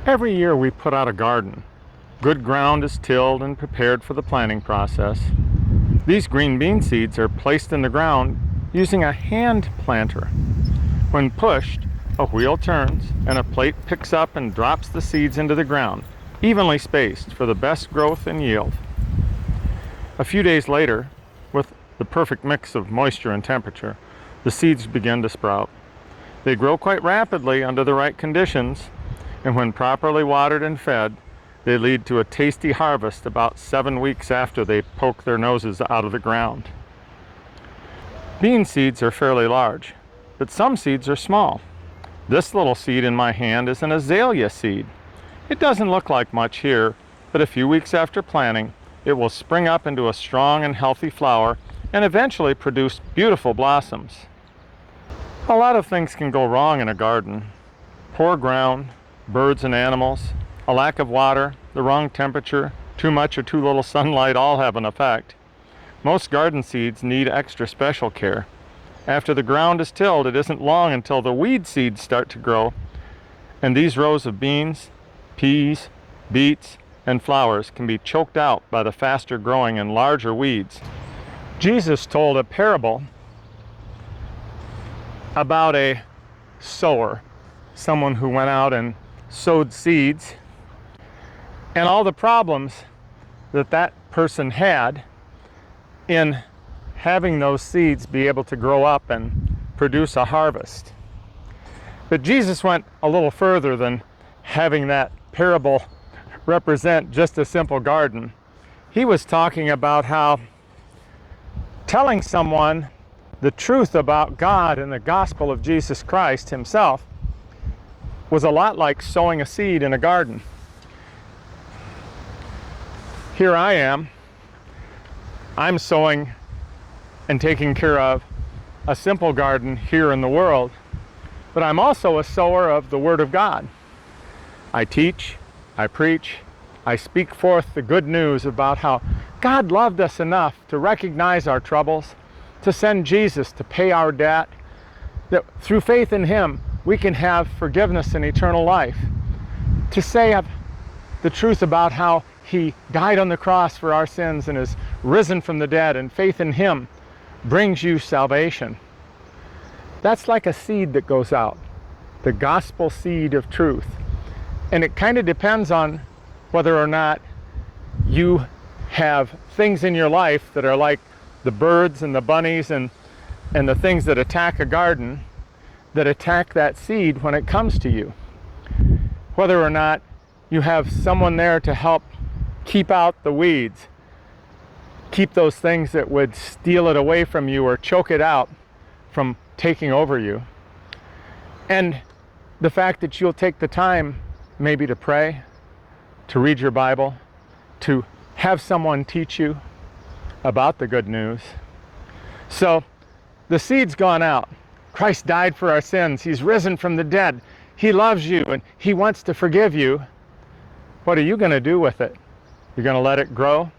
Every year we put out a garden. Good ground is tilled and prepared for the planting process. These green bean seeds are placed in the ground using a hand planter. When pushed, a wheel turns and a plate picks up and drops the seeds into the ground, evenly spaced for the best growth and yield. A few days later, with the perfect mix of moisture and temperature, the seeds begin to sprout. They grow quite rapidly under the right conditions, and when properly watered and fed, they lead to a tasty harvest about 7 weeks after they poke their noses out of the ground. Bean seeds are fairly large, but some seeds are small. This little seed in my hand is an azalea seed. It doesn't look like much here, but a few weeks after planting, it will spring up into a strong and healthy flower and eventually produce beautiful blossoms. A lot of things can go wrong in a garden. Poor ground, birds and animals, a lack of water, the wrong temperature, too much or too little sunlight all have an effect. Most garden seeds need extra special care. After the ground is tilled, it isn't long until the weed seeds start to grow, and these rows of beans, peas, beets, and flowers can be choked out by the faster growing and larger weeds. Jesus told a parable about a sower, someone who went out and sowed seeds, and all the problems that that person had in having those seeds be able to grow up and produce a harvest. But Jesus went a little further than having that parable represent just a simple garden. He was talking about how telling someone the truth about God and the gospel of Jesus Christ himself was a lot like sowing a seed in a garden. Here I am. I'm sowing and taking care of a simple garden here in the world, but I'm also a sower of the Word of God. I teach, I preach, I speak forth the good news about how God loved us enough to recognize our troubles, to send Jesus to pay our debt, that through faith in Him we can have forgiveness and eternal life, to say the truth about how He died on the cross for our sins and is risen from the dead, and faith in Him brings you salvation. That's like a seed that goes out, the gospel seed of truth. And it kind of depends on whether or not you have things in your life that are like the birds and the bunnies and the things that attack a garden, that attack that seed when it comes to you. Whether or not you have someone there to help keep out the weeds, keep those things that would steal it away from you or choke it out from taking over you. And the fact that you'll take the time maybe to pray, to read your Bible, to have someone teach you about the good news. So the seed's gone out. Christ died for our sins. He's risen from the dead. He loves you and He wants to forgive you. What are you going to do with it? You're going to let it grow?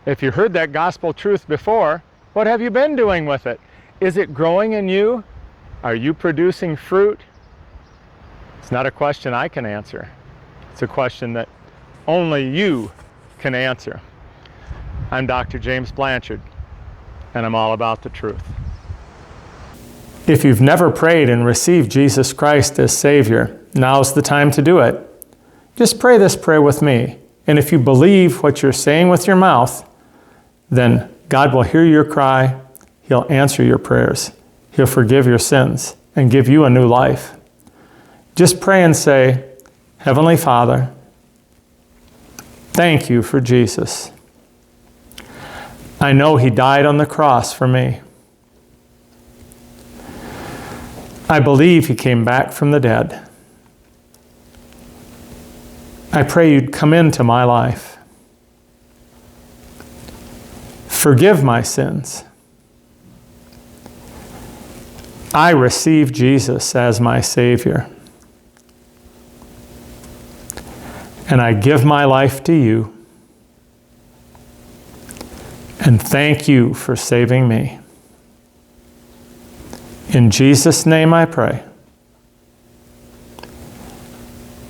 If you heard that gospel truth before, what have you been doing with it? Is it growing in you? Are you producing fruit? It's not a question I can answer. It's a question that only you can answer. I'm Dr. James Blanchard, and I'm all about the truth. If you've never prayed and received Jesus Christ as Savior, now's the time to do it. Just pray this prayer with me, and if you believe what you're saying with your mouth, then God will hear your cry, He'll answer your prayers, He'll forgive your sins, and give you a new life. Just pray and say, Heavenly Father, thank you for Jesus. I know He died on the cross for me. I believe He came back from the dead. I pray you'd come into my life. Forgive my sins. I receive Jesus as my Savior. And I give my life to you. And thank you for saving me. In Jesus' name I pray.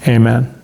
Amen.